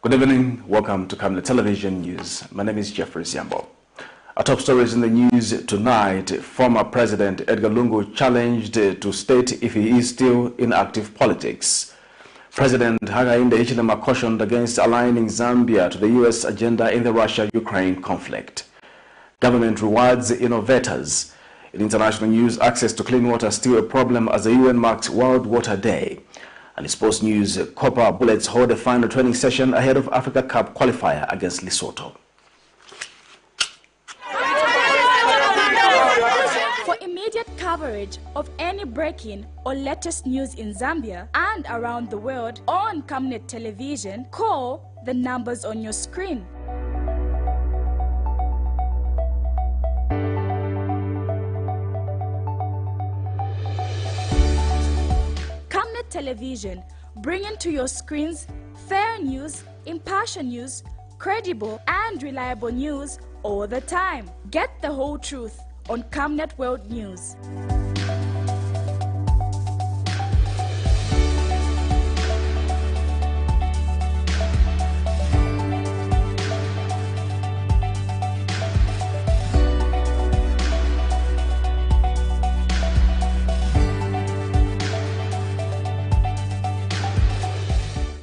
Good evening. Welcome to Camnet Television News. My name is Jeffrey Siambo. Our top stories in the news tonight. Former President Edgar Lungu challenged to state if he is still in active politics. President Hakainde Hichilema cautioned against aligning Zambia to the U.S. agenda in the Russia-Ukraine conflict. Government rewards innovators. In international news, access to clean water still a problem as the UN marks World Water Day. And in sports news, Copper Bullets hold a final training session ahead of Africa Cup qualifier against Lesotho. For immediate coverage of any breaking or latest news in Zambia and around the world on Camnet Television, call the numbers on your screen. Camnet Television, bringing to your screens fair news, impartial news, credible and reliable news all the time. Get the whole truth on Camnet World News.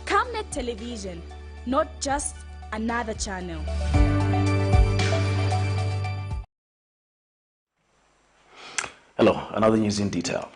Camnet Television, not just another channel. Hello, another news in detail.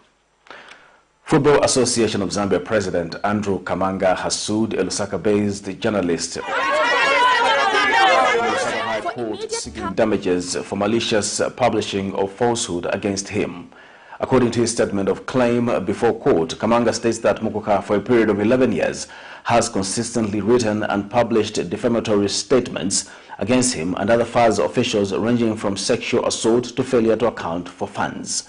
Football Association of Zambia President Andrew Kamanga has sued a Lusaka-based journalist High Court seeking damages for malicious publishing of falsehood against him. According to his statement of claim before court, Kamanga states that Mukuka, for a period of 11 years, has consistently written and published defamatory statements against him and other FAZ officials ranging from sexual assault to failure to account for funds.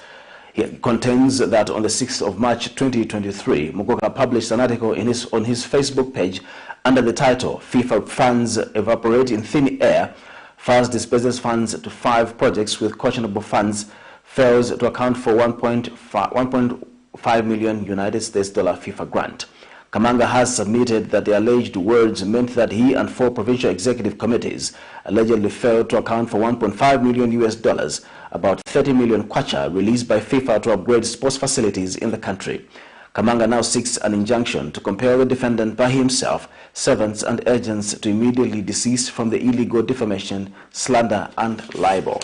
He contends that on the 6th of March 2023, Mukuka published an article on his Facebook page under the title, FIFA Funds Evaporate in Thin Air, FAZ disperses funds to 5 projects with questionable funds, fails to account for 1.5 million United States dollar FIFA grant. Kamanga has submitted that the alleged words meant that he and 4 provincial executive committees allegedly failed to account for 1.5 million US dollars, about 30 million kwacha released by FIFA to upgrade sports facilities in the country. Kamanga now seeks an injunction to compel the defendant by himself, servants and agents to immediately desist from the illegal defamation, slander and libel.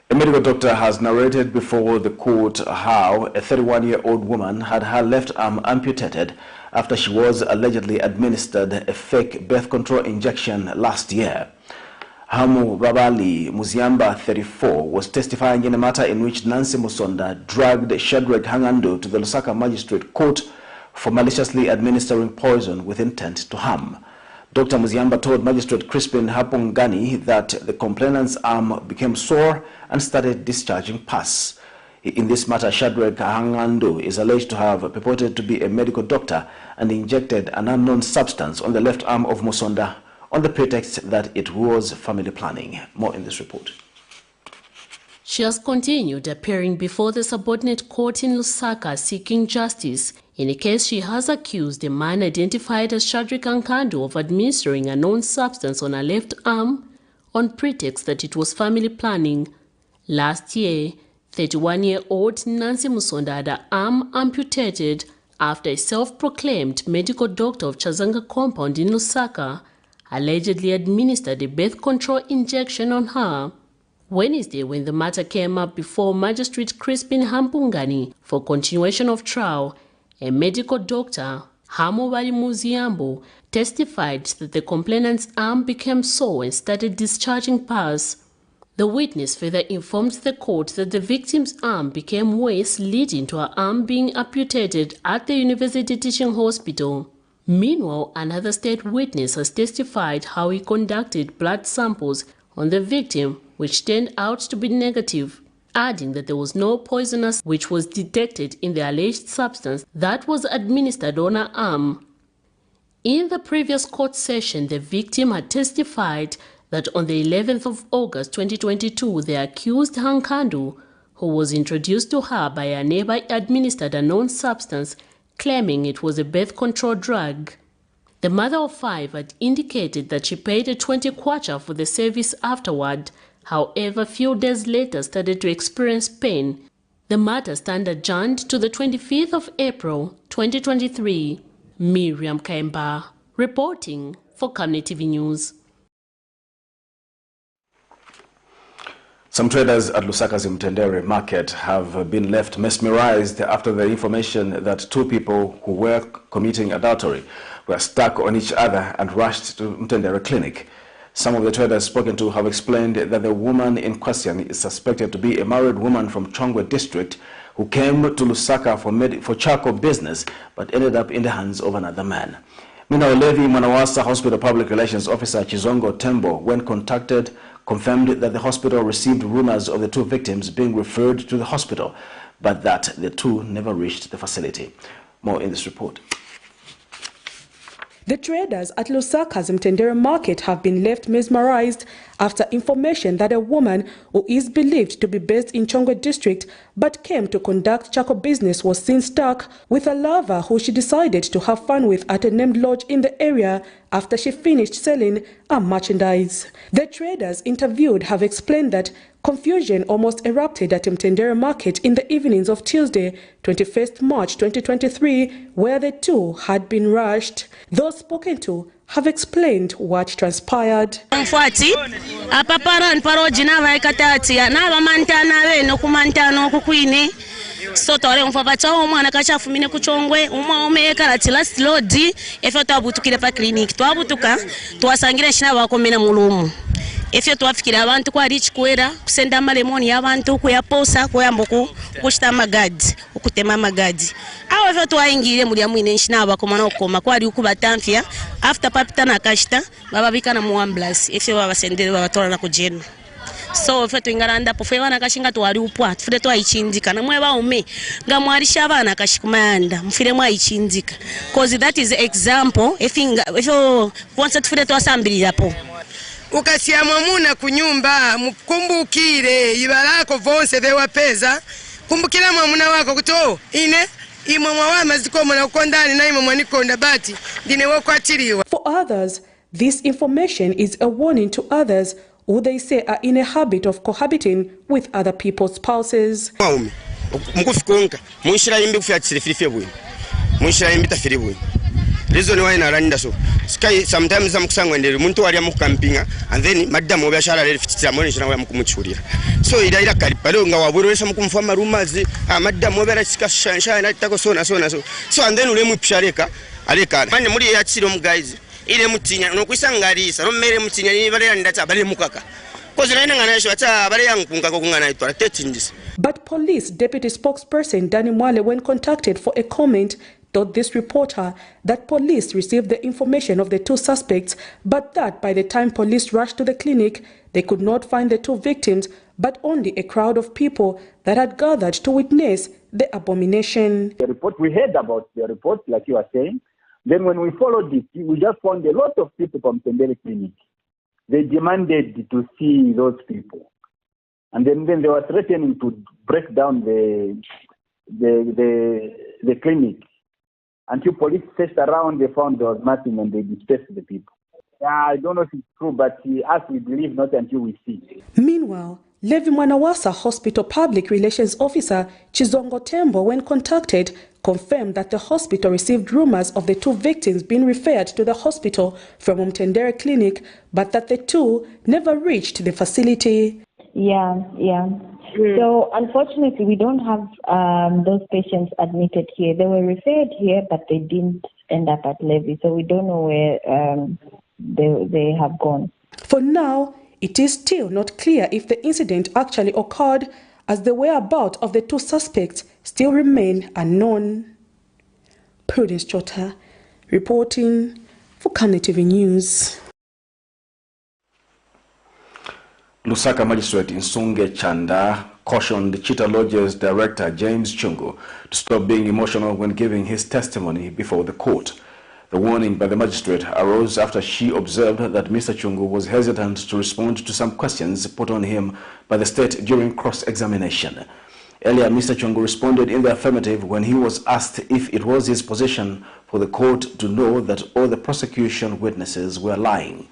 A medical doctor has narrated before the court how a 31-year-old woman had her left arm amputated after she was allegedly administered a fake birth control injection last year. Hamu Rabali Muziamba, 34, was testifying in a matter in which Nancy Musonda dragged Shadrach Hangando to the Lusaka Magistrate Court for maliciously administering poison with intent to harm. Dr. Muziamba told Magistrate Crispin Hapungani that the complainant's arm became sore and started discharging pus. In this matter, Shadrach Hangando is alleged to have purported to be a medical doctor and injected an unknown substance on the left arm of Musonda on the pretext that it was family planning. More in this report. She has continued appearing before the subordinate court in Lusaka seeking justice in a case she has accused a man identified as Shadrach Hangando of administering a known substance on her left arm on pretext that it was family planning. Last year, 31-year-old Nancy Musonda had her arm amputated after a self-proclaimed medical doctor of Chazanga compound in Lusaka allegedly administered a birth control injection on her. Wednesday, when the matter came up before Magistrate Crispin Hampungani for continuation of trial, a medical doctor, Hamobali Muziambo, testified that the complainant's arm became sore and started discharging pus. The witness further informed the court that the victim's arm became worse, leading to her arm being amputated at the University Teaching Hospital. Meanwhile, another state witness has testified how he conducted blood samples on the victim, which turned out to be negative, adding that there was no poisonous which was detected in the alleged substance that was administered on her arm. In the previous court session, the victim had testified that on the 11th of August 2022, the accused Hangando, who was introduced to her by a neighbor, administered a known substance claiming it was a birth control drug. The mother of 5 had indicated that she paid a 20 kwacha for the service afterward. However, few days later started to experience pain. The matter stand adjourned to the 25th of April 2023. Miriam Kaimba reporting for Camnet TV News. Some traders at Lusaka's Mtendere market have been left mesmerized after the information that 2 people who were committing adultery were stuck on each other and rushed to Mtendere clinic. Some of the traders spoken to have explained that the woman in question is suspected to be a married woman from Chongwe district who came to Lusaka for charcoal business but ended up in the hands of another man. Meanwhile, Levi Manawasa Hospital Public Relations Officer Chizongo Tembo, when contacted, confirmed that the hospital received rumors of the 2 victims being referred to the hospital, but that the 2 never reached the facility. More in this report. The traders at Lusaka's Mtendere market have been left mesmerized after information that a woman who is believed to be based in Chongwe district but came to conduct charcoal business was seen stuck with a lover who she decided to have fun with at a named lodge in the area after she finished selling her merchandise. The traders interviewed have explained that confusion almost erupted at Mtendere market in the evenings of Tuesday, 21st March 2023, where the 2 had been rushed. Those spoken to have explained what transpired. So tore mfapata omwana kachafumine kuchongwe omeka lati last load efyo twabutukire pa clinic twabutuka twasangire shina bakomena mulumu efyo twafikira abantu kwa rich kwera kusenda malemoni y'abantu kuyaposa kuyamboku kushita magadi ukutema magadi aho efyo twayingire muri amwine shina bakomana okoma kwa ari ukubatamfya after papita na kashita bababika na mu ambulance efyo babasendere babatora na kujeno. So fetu ingaranda po fewana kashinga twali upwa tufire twayichindika namwe baume ngamwarisha abana kashikumanda mfire mwayichindika cause that is example ifyo kwanza tufire twasambirira po ukasiya mwamuna kunyumba mukumbukire ibarako vonse bewapeza kumbukira mwamuna wako kuto ine imwe mwawama zikomona ukondani na imwe mwanikonda bati ndine wokwatiriwa. For others, this information is a warning to others who they say are in a habit of cohabiting with other people's spouses. Mukufikonka munshira yimbi kufyatsire filife bwe munshira yimbi tafiri bwe reason why na randa so sky sometimes amukusangwendere muntu wali amukampinga and then madam obashara le fitira mone shina mukumuchurira so ida kalipalo nga waburwesa mukumfama rumazi madam obera sika shansha na tako so and then ule mupshareka aleka manje muri yatsiro mu guys ile mutinya nokwisangarisa no mere mutinya ni bale ndata bale mukaka kozi na ngana yesho ata bale yankunga ko kungana itwa tetindis. But police deputy spokesperson Danny Mwale, when contacted for a comment, told this reporter that police received the information of the 2 suspects, but that by the time police rushed to the clinic, they could not find the 2 victims, but only a crowd of people that had gathered to witness the abomination. The report, we heard about the report, like you are saying. Then when we followed it, we just found a lot of people from Tendere Clinic. They demanded to see those people. And then they were threatening to break down the clinic. Until police searched around, they found there was nothing and they dispersed the people. I don't know if it's true, but as we believe, not until we see. Meanwhile, Levi Manawasa Hospital Public Relations Officer Chizongo Tembo, when contacted, confirmed that the hospital received rumors of the 2 victims being referred to the hospital from Mtendere Clinic, but that the 2 never reached the facility. Yeah. So unfortunately, we don't have those patients admitted here. They were referred here, but they didn't end up at Levi. So we don't know where they have gone. For now, it is still not clear if the incident actually occurred, as the whereabouts of the 2 suspects still remain unknown. Prudence Chota reporting for Camnet TV News. Lusaka Magistrate Nsunge Chanda cautioned Cheetah Lodge's director James Chungu to stop being emotional when giving his testimony before the court. The warning by the magistrate arose after she observed that Mr. Chungu was hesitant to respond to some questions put on him by the state during cross-examination. Earlier, Mr. Chungu responded in the affirmative when he was asked if it was his position for the court to know that all the prosecution witnesses were lying.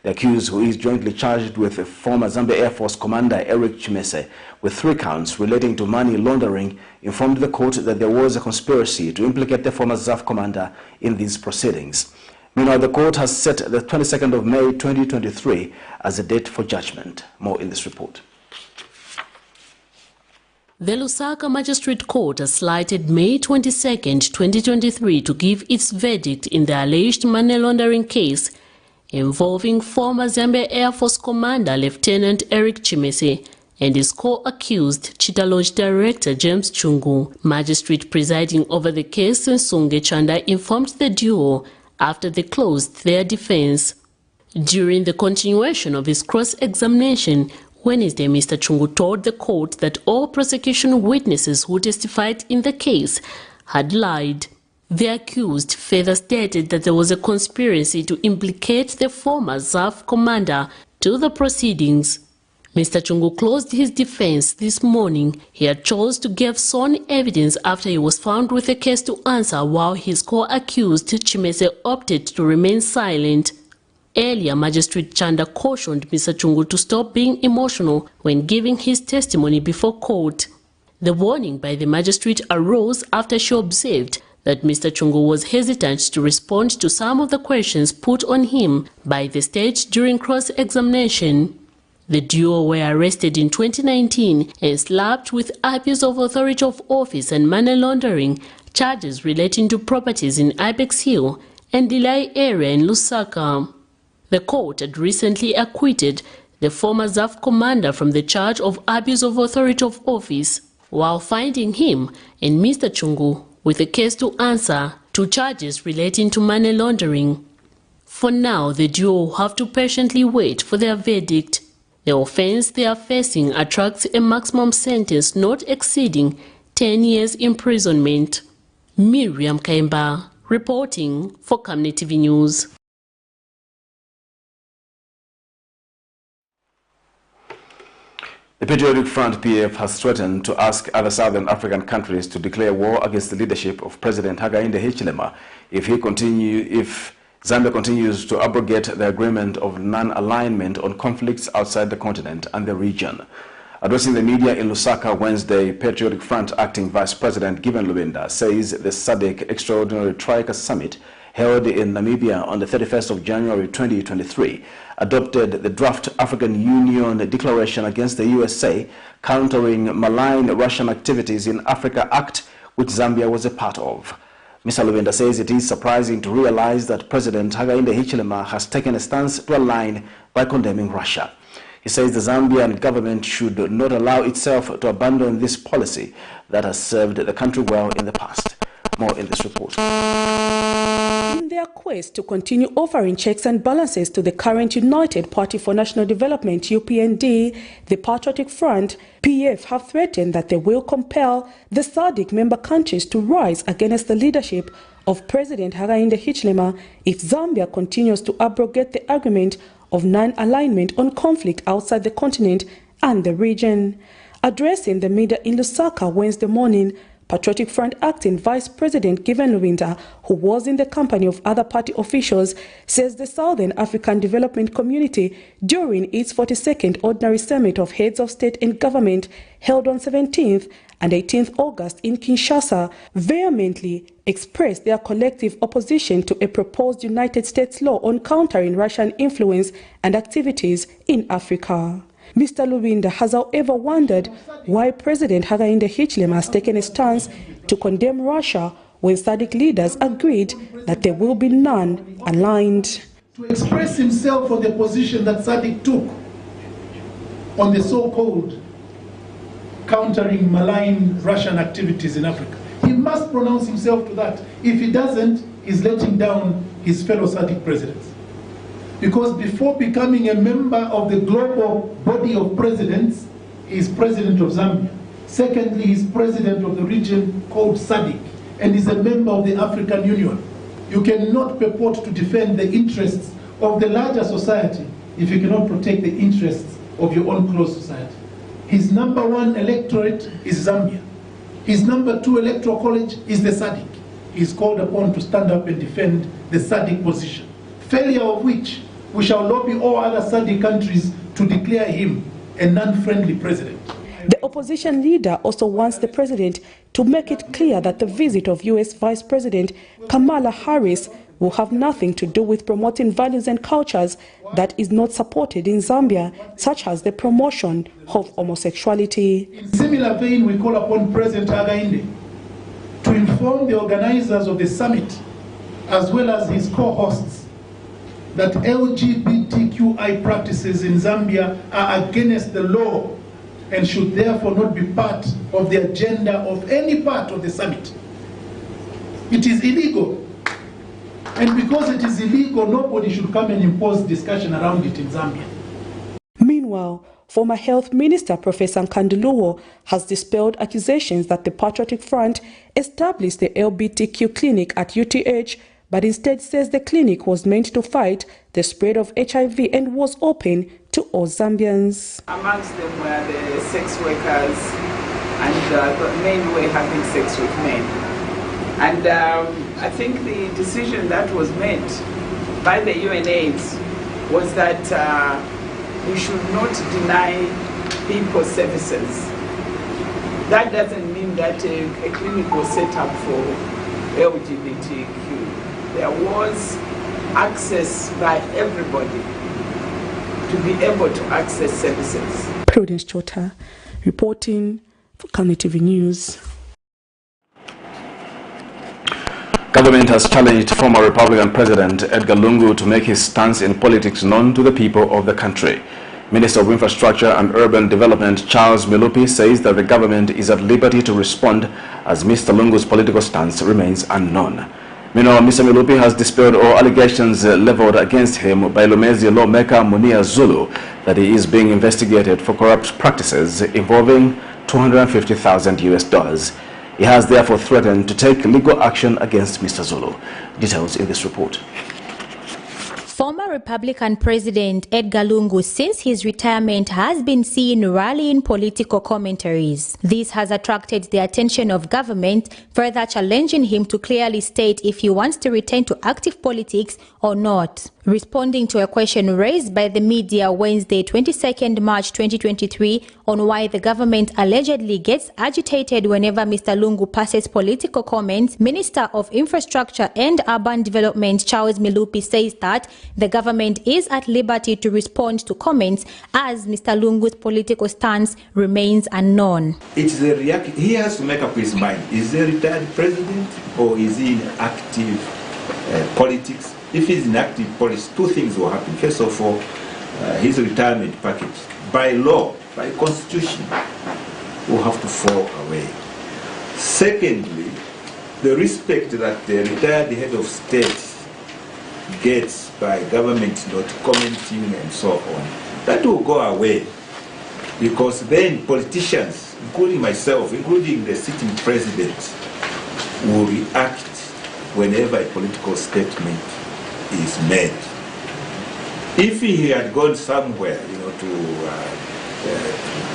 The accused, who is jointly charged with former Zambia Air Force Commander Eric Chimese with 3 counts relating to money laundering, informed the court that there was a conspiracy to implicate the former ZAF commander in these proceedings. Meanwhile, the court has set the 22nd of May 2023 as a date for judgment. More in this report. The Lusaka Magistrate Court has slated May 22, 2023 to give its verdict in the alleged money laundering case involving former Zambia Air Force Commander Lieutenant Eric Chimese and his co-accused Chita Lodge Director James Chungu. Magistrate presiding over the case, Nsunge Chanda, informed the duo after they closed their defense. During the continuation of his cross-examination, Wednesday, Mr. Chungu told the court that all prosecution witnesses who testified in the case had lied. The accused further stated that there was a conspiracy to implicate the former ZAF commander to the proceedings. Mr. Chungu closed his defense this morning. He had chose to give sworn evidence after he was found with a case to answer, while his co-accused Chimese opted to remain silent. Earlier, Magistrate Chanda cautioned Mr. Chungu to stop being emotional when giving his testimony before court. The warning by the magistrate arose after she observed that Mr. Chungu was hesitant to respond to some of the questions put on him by the state during cross-examination. The duo were arrested in 2019 and slapped with abuse of authority of office and money laundering charges relating to properties in Ibex Hill and Delay area in Lusaka. The court had recently acquitted the former ZAF commander from the charge of abuse of authority of office, while finding him and Mr. Chungu with a case to answer to charges relating to money laundering. For now, the duo will have to patiently wait for their verdict. The offense they are facing attracts a maximum sentence not exceeding 10 years imprisonment. Miriam Kaimba, reporting for Camnet TV News. The Patriotic Front PF has threatened to ask other Southern African countries to declare war against the leadership of President Hakainde Hichilema if Zambia continues to abrogate the agreement of non-alignment on conflicts outside the continent and the region. Addressing the media in Lusaka Wednesday, Patriotic Front Acting Vice President Given Lubinda says the SADC Extraordinary Trica Summit held in Namibia on the 31st of January 2023 adopted the draft African Union Declaration against the USA countering malign Russian activities in Africa Act, which Zambia was a part of. Mr. Lubinda says it is surprising to realize that President Hakainde Hichilema has taken a stance to align by condemning Russia. He says the Zambian government should not allow itself to abandon this policy that has served the country well in the past. More in this report. In their quest to continue offering checks and balances to the current United Party for National Development UPND, the Patriotic Front PF have threatened that they will compel the SADC member countries to rise against the leadership of President Hakainde Hichilema if Zambia continues to abrogate the agreement of non-alignment on conflict outside the continent and the region. Addressing the media in Lusaka Wednesday morning, Patriotic Front Acting Vice President Given Lubinda, who was in the company of other party officials, says the Southern African Development Community, during its 42nd Ordinary Summit of Heads of State and Government held on 17th and 18th August in Kinshasa, vehemently expressed their collective opposition to a proposed United States law on countering Russian influence and activities in Africa. Mr. Lubinda has, however, wondered why President Hakainde Hichilema has taken a stance to condemn Russia when SADC leaders agreed that there will be none aligned. To express himself on the position that SADC took on the so-called countering malign Russian activities in Africa. He must pronounce himself to that. If he doesn't, he's letting down his fellow SADC presidents. Because before becoming a member of the global body of presidents, he is president of Zambia. Secondly, he is president of the region called SADC, and is a member of the African Union. You cannot purport to defend the interests of the larger society if you cannot protect the interests of your own close society. His number 1 electorate is Zambia. His number 2 electoral college is the SADC. He is called upon to stand up and defend the SADC position, failure of which we shall lobby all other SADC countries to declare him a non-friendly president. The opposition leader also wants the president to make it clear that the visit of U.S. Vice President Kamala Harris will have nothing to do with promoting values and cultures that is not supported in Zambia, such as the promotion of homosexuality. In similar vein, we call upon President Hakainde to inform the organizers of the summit, as well as his co-hosts, that LGBTQI practices in Zambia are against the law and should therefore not be part of the agenda of any part of the summit. It is illegal. And because it is illegal, nobody should come and impose discussion around it in Zambia. Meanwhile, former Health Minister Professor Nkanduluwo has dispelled accusations that the Patriotic Front established the LGBTQ clinic at UTH, but instead says the clinic was meant to fight the spread of HIV and was open to all Zambians. Amongst them were the sex workers, and the men were having sex with men. And I think the decision that was made by the UNAIDS was that we should not deny people services. That doesn't mean that a clinic was set up for LGBTQ. There was access by everybody to be able to access services. Prudence Chota reporting for Camnet TV News. Government has challenged former Republican President Edgar Lungu to make his stance in politics known to the people of the country. Minister of Infrastructure and Urban Development Charles Milupi says that the government is at liberty to respond as Mr. Lungu's political stance remains unknown. Meanwhile, Mr. Milupi has dispelled all allegations leveled against him by Lumezi lawmaker Munir Zulu that he is being investigated for corrupt practices involving $250,000. He has therefore threatened to take legal action against Mr. Zulu. Details in this report. Former Republican President Edgar Lungu, since his retirement, has been seen rallying political commentaries. This has attracted the attention of government, further challenging him to clearly state if he wants to return to active politics or not. Responding to a question raised by the media Wednesday, 22nd March 2023, on why the government allegedly gets agitated whenever Mr. Lungu passes political comments, Minister of Infrastructure and Urban Development Charles Milupi says that the government is at liberty to respond to comments as Mr. Lungu's political stance remains unknown. It's the reaction. He has to make up his mind. Is he a retired president or is he in active politics? If he's in active politics, two things will happen. First of all, his retirement package, by law, by constitution, will have to fall away. Secondly, the respect that the retired head of state gets by government not commenting and so on, that will go away. Because then politicians, including myself, including the sitting president, will react whenever a political statement is made. If he had gone somewhere,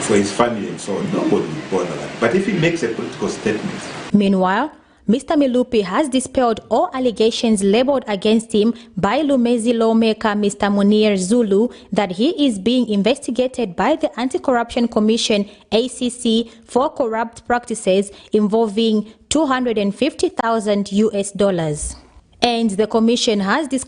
for his family and so on, nobody would bother that. But if he makes a political statement. Meanwhile, Mr. Milupi has dispelled all allegations labeled against him by Lumezi lawmaker Mr. Munir Zulu that he is being investigated by the Anti-Corruption Commission ACC for corrupt practices involving $250,000. And the commission has disclosed